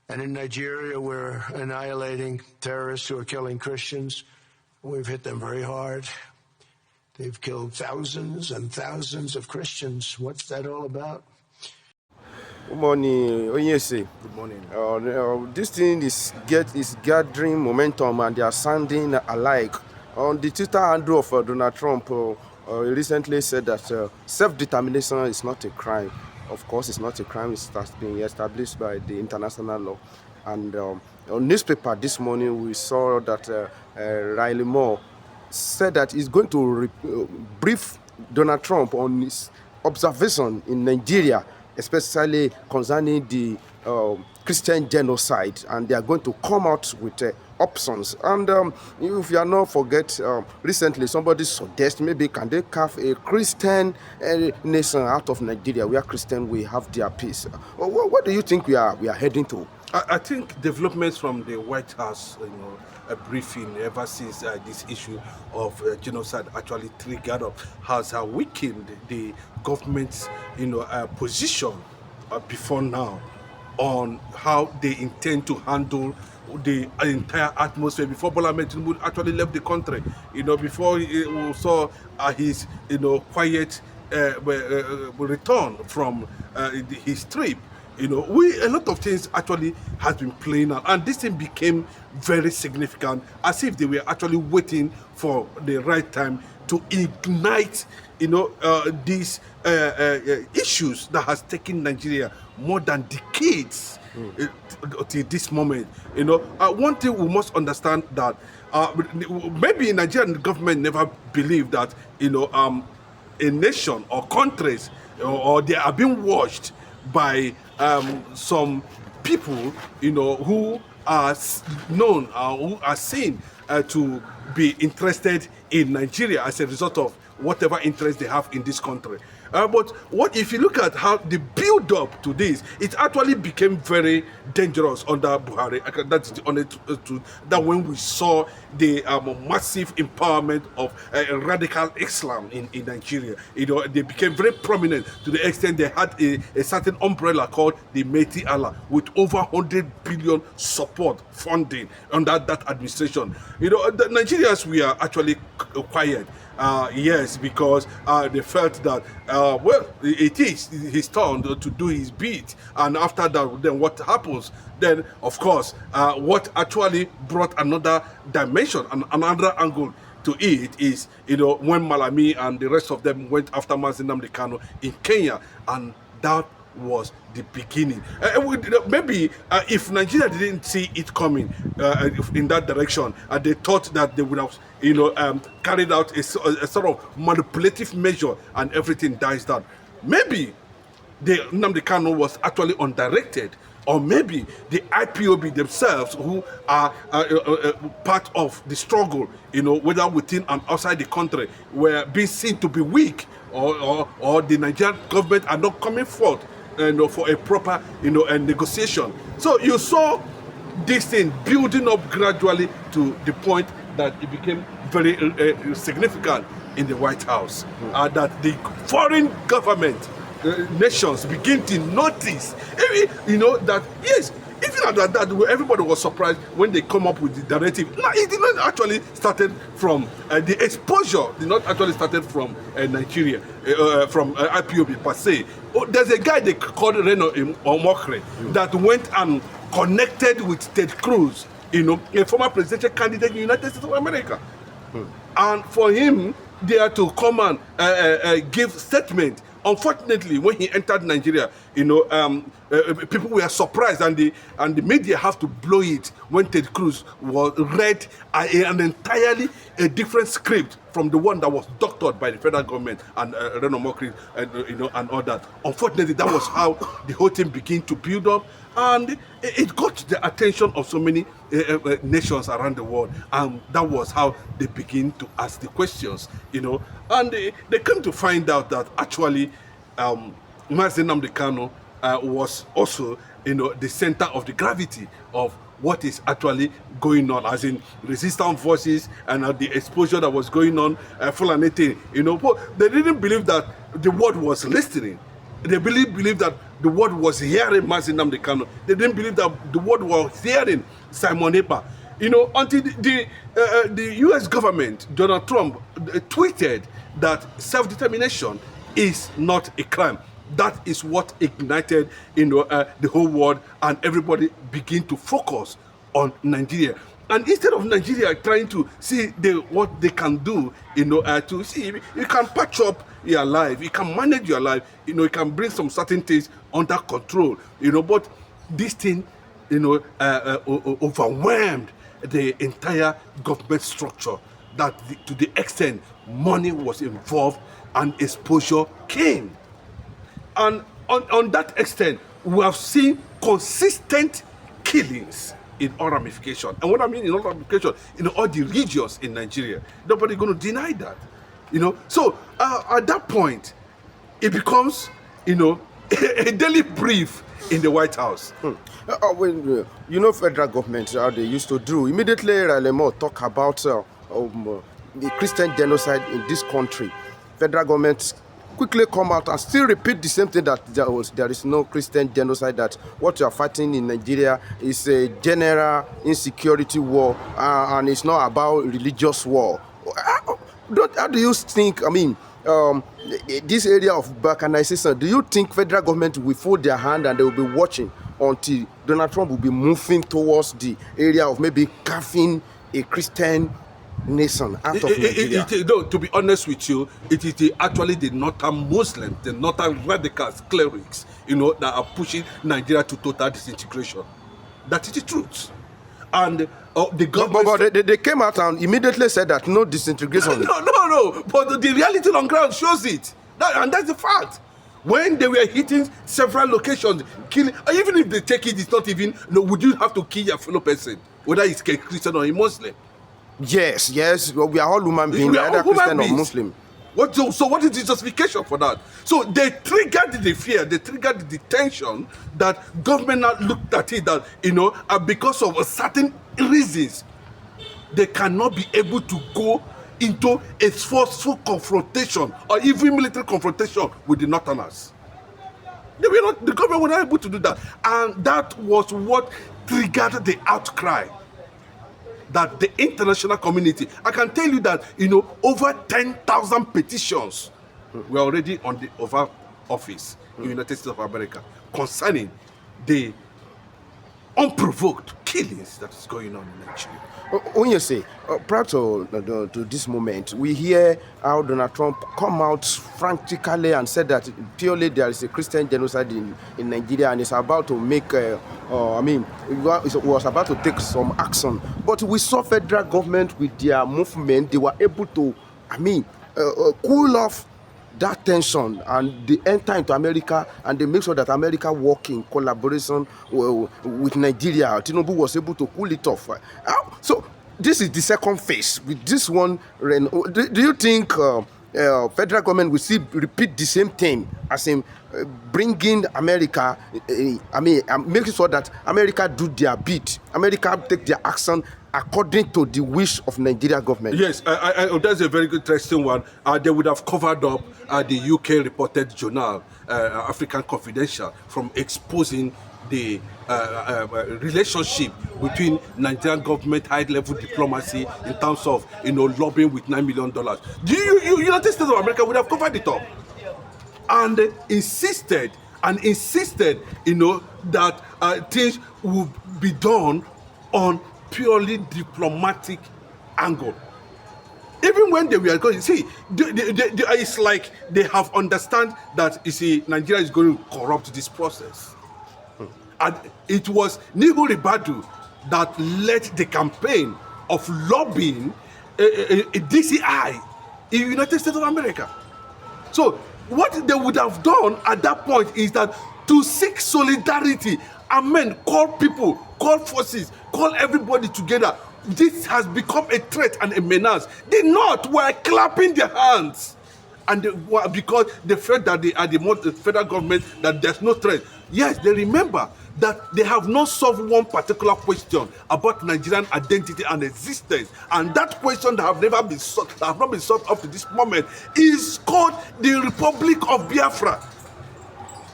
And in Nigeria, we're annihilating terrorists who are killing Christians. We've hit them very hard. They've killed thousands and thousands of Christians. What's that all about? Good morning, Onyese. Good morning. This thing is gathering momentum, and they are sounding alike. On the Twitter handle of Donald Trump, he recently said that self-determination is not a crime. Of course, it's not a crime. It has been established by the international law. And on newspaper this morning, we saw that Riley Moore said that he's going to brief Donald Trump on his observation in Nigeria, especially concerning the Christian genocide, and they are going to come out with options. And if you are not forget, recently somebody suggested maybe can they carve a Christian nation out of Nigeria where Christians will have their peace. What do you think we are heading to? I think developments from the White House, a briefing ever since this issue of genocide actually triggered up has weakened the government's position before now on how they intend to handle the entire atmosphere before Bola Ahmed Tinubu actually left the country. Before we saw his quiet return from his trip. A lot of things actually has been playing out, and this thing became very significant, as if they were actually waiting for the right time to ignite, these issues that has taken Nigeria more than decades till this moment. One thing we must understand that maybe Nigerian government never believed that a nation or countries or they are being watched by some people, who are known who are seen to be interested in Nigeria as a result of whatever interest they have in this country. But what if you look at how the build-up to this, it actually became very dangerous under Buhari. That's the honest truth. That when we saw the massive empowerment of radical Islam in Nigeria, they became very prominent to the extent they had a certain umbrella called the Meti Allah with over 100 billion support funding under that administration. The Nigerians, we are actually quiet. Yes, because they felt that, it is his turn to do his bit. And after that, then what happens? Then, of course, what actually brought another dimension and another angle to it is, when Malami and the rest of them went after Mazi Nnamdi Kanu in Kenya, and that was the beginning. Maybe if Nigeria didn't see it coming in that direction, and they thought that they would have, carried out a sort of manipulative measure and everything dies down. Maybe the Nnamdi Kanu was actually undirected, or maybe the IPOB themselves, who are part of the struggle, whether within and outside the country, were being seen to be weak, or the Nigerian government are not coming forth for a proper negotiation. So you saw this thing building up gradually to the point that it became very significant in the White House, that the foreign government nations begin to notice, that yes, even at that, everybody was surprised when they come up with the narrative. No, it did not actually started from the exposure. Did not actually started from Nigeria, from IPOB per se. There's a guy they called Reno Omokre that went and connected with Ted Cruz, a former presidential candidate in the United States of America, and for him, they had to come and give statement. Unfortunately, when he entered Nigeria, people were surprised, and the media have to blow it when Ted Cruz was read an entirely different script from the one that was doctored by the federal government and Reno Mokri, and all that. Unfortunately, that was how the whole thing began to build up, and it got the attention of so many nations around the world, and that was how they begin to ask the questions, and they came to find out that actually Mazi Nnamdi Kanu was also, the center of the gravity of what is actually going on, as in resistance voices and the exposure that was going on, Fulani thing, they didn't believe that the world was listening. They believe that the world was hearing Mazi Nnamdi Kanu. They didn't believe that the world was hearing Simon Ekpa. You know, until the U.S. government, Donald Trump, tweeted that self-determination is not a crime. That is what ignited, you know, the whole world, and everybody begin to focus on Nigeria. And instead of Nigeria trying to see what they can do, you know, to see you can patch up your life, you can manage your life, you know, you can bring some certain things under control, you know. But this thing, you know, overwhelmed the entire government structure, that to the extent money was involved and exposure came. And on that extent, we have seen consistent killings in all ramifications. And what I mean in all ramifications, in all the regions in Nigeria, nobody going to deny that. You know, so at that point, it becomes, you know, a daily brief in the White House. When you know, federal government, how they used to do, immediately Ralemo talk about the Christian genocide in this country. Federal government quickly come out and still repeat the same thing, that there is no Christian genocide, that what you are fighting in Nigeria is a general insecurity war, and it's not about religious war. How do you think, I mean, this area of balkanization, do you think federal government will fold their hand and they will be watching until Donald Trump will be moving towards the area of maybe carving a Christian nation out of Nigeria? No, to be honest with you, it is actually the northern Muslims, the northern radicals, clerics, you know, that are pushing Nigeria to total disintegration. That is the truth. And the government... But they came out and immediately said that no disintegration. No. But the reality on ground shows it. And that's the fact. When they were hitting several locations, killing, even if they take it, it's not even... No, would you have to kill your fellow person, whether it's a Christian or a Muslim? Yes. Well, we are all human beings, either Christian or Muslim. So what is the justification for that? So they triggered the fear, they triggered the tension, that government now looked at it that, you know, because of certain reasons, they cannot be able to go into a forceful confrontation or even military confrontation with the Northerners. The government were not able to do that. And that was what triggered the outcry. That the international community, I can tell you that, you know, over 10,000 petitions were already on the Oval Office in the United States of America concerning the unprovoked killings that is going on in Nigeria. When you say, prior to this moment, we hear how Donald Trump come out frantically and said that purely there is a Christian genocide in Nigeria, and it's about to make, it was about to take some action. But we saw federal government with their movement, they were able to, cool off that tension, and they enter into America and they make sure that America work in collaboration with Nigeria. Tinubu was able to cool it off. So this is the second phase. With this one, do you think federal government will still repeat the same thing, as in bringing America, making sure that America do their bit, America take their action according to the wish of Nigeria government? Yes, that's a very good, interesting one. They would have covered up the UK reported journal, African Confidential, from exposing the relationship between Nigerian government, high-level diplomacy in terms of, you know, lobbying with $9 million. The United States of America would have covered it up and insisted, you know, that things would be done on purely diplomatic angle. Even when they were going, see, it's like they have understand that, you see, Nigeria is going to corrupt this process. And it was Nuhu Ribadu that led the campaign of lobbying a DCI in the United States of America. So what they would have done at that point is that to seek solidarity, call people, call forces, call everybody together. This has become a threat and a menace. The North were clapping their hands, and because they felt that they are the federal government, that there's no threat. Yes, they remember that they have not solved one particular question about Nigerian identity and existence, and that question that have never been solved, that have not been solved up to this moment, is called the Republic of Biafra.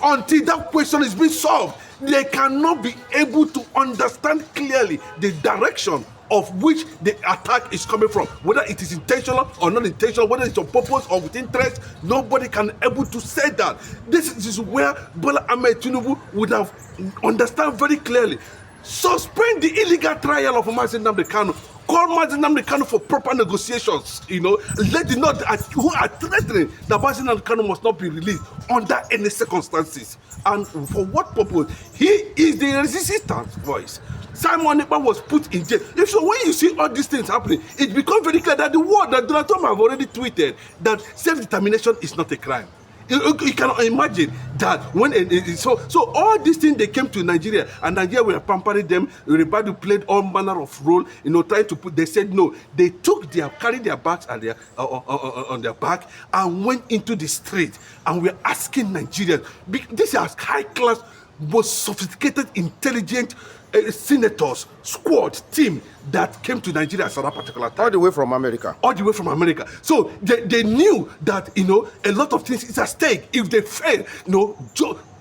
until that question is being solved, they cannot be able to understand clearly the direction of which the attack is coming from, whether it is intentional or not intentional, whether it's on purpose or with interest. Nobody can able to say that. This is where Bola Ahmed Tinubu would have understand very clearly. Suspend the illegal trial of Mazi Nnamdi Kanu. Call Mazi Nnamdi Kanu for proper negotiations. Let the not who are threatening that Mazi Nnamdi Kanu must not be released under any circumstances. And for what purpose? He is the resistance voice. Simon Ekpa was put in jail. If so, when you see all these things happening, it becomes very clear that the word that Donald Trump have already tweeted that self-determination is not a crime. You cannot imagine that when so all these things, they came to Nigeria, and Nigeria were pampering them. Everybody played all manner of role, trying to put. They said no. They carried their bags on their back and went into the street, and we're asking Nigerians. This is high class, most sophisticated, intelligent senators, squad, team that came to Nigeria at that particular time. All the way from America. All the way from America. So they knew that, a lot of things is at stake. If they fail,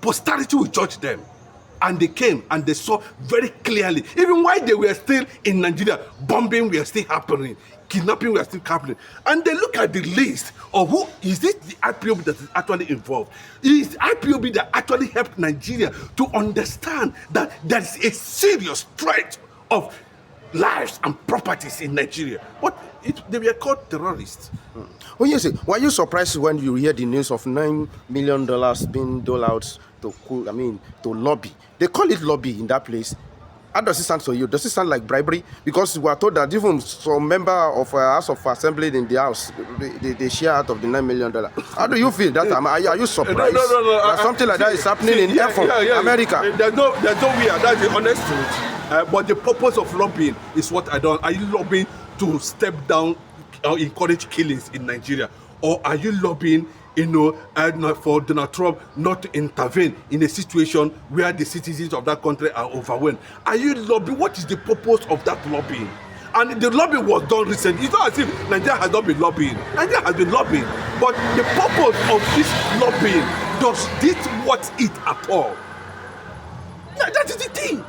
posterity will judge them. And they came and they saw very clearly, even while they were still in Nigeria, bombing were still happening, kidnapping were still happening. And they look at the list of who is this the IPOB that is actually involved. It is IPOB that actually helped Nigeria to understand that there is a serious threat of lives and properties in Nigeria. But they were called terrorists. When you say, were you surprised when you hear the news of $9 million being doled out to lobby? They call it lobby in that place. How does it sound to you? Does it sound like bribery? Because we are told that even some member of House of Assembly in the House, they share out of the $9 million. How do you feel that time? Are you surprised? No. That something like that is happening in America? There's no way. That's the honest truth. But the purpose of lobbying is what I don't. Are you lobbying to step down or encourage killings in Nigeria? Or are you lobbying for Donald Trump not to intervene in a situation where the citizens of that country are overwhelmed? Are you lobbying? What is the purpose of that lobbying? And the lobbying was done recently. It's not as if Nigeria has not been lobbying. Nigeria has been lobbying. But the purpose of this lobbying, does this worth it at all? That is the thing.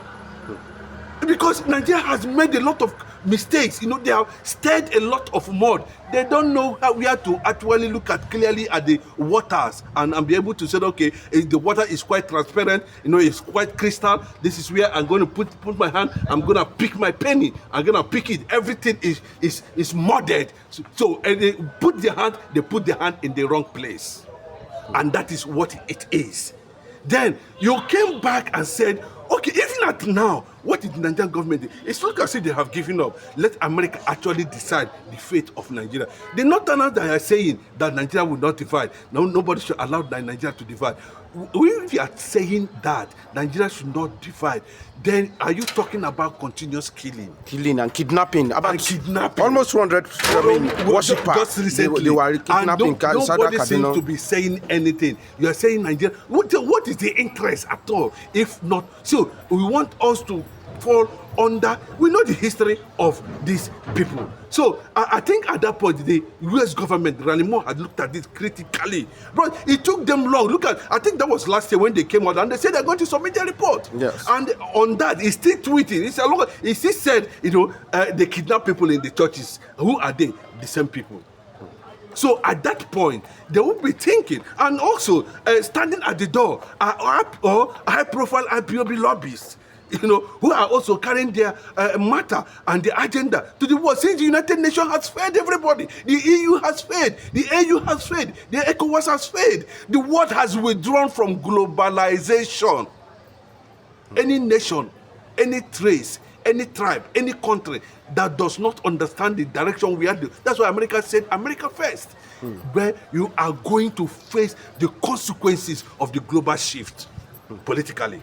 Because Nigeria has made a lot of mistakes. They have stirred a lot of mud. They don't know where to actually look at clearly at the waters and be able to say, okay, the water is quite transparent, it's quite crystal. This is where I'm going to put my hand. I'm going to pick my penny. I'm going to pick it. Everything is mudded. So they put their hand in the wrong place. And that is what it is. Then you came back and said, okay, even at now, what did the Nigerian government do? It's not as if they have given up. Let America actually decide the fate of Nigeria. The Northerners that are saying that Nigeria will not divide. No, nobody should allow Nigeria to divide. If you are saying that Nigeria should not divide, then are you talking about continuous killing? Killing and kidnapping. Kidnapping. Almost 200 worshippers. Just recently. They were kidnapping. Nobody seems to be saying anything. You are saying Nigeria. What is the interest at all? If not, so we want us to fall under. We know the history of these people. So I think at that point the US government, Rally Moore, had looked at this critically. But it took them long. Look at, I think that was last year when they came out and they said they're going to submit their report. Yes. And on that, he's still tweeting. He still said, they kidnap people in the churches. Who are they? The same people. So at that point, they will be thinking, and also standing at the door are high-profile IPOB lobbyists, who are also carrying their matter and the agenda to the world. Since the United Nations has failed everybody, the EU has failed, the AU has failed, the ECOWAS has failed, the world has withdrawn from globalization. Any nation, any race, any tribe, any country that does not understand the direction we are doing. That's why America said, America first, where you are going to face the consequences of the global shift politically.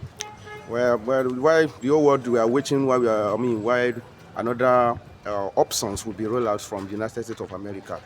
Well, why the whole world we are waiting, why another options will be rolled out from the United States of America.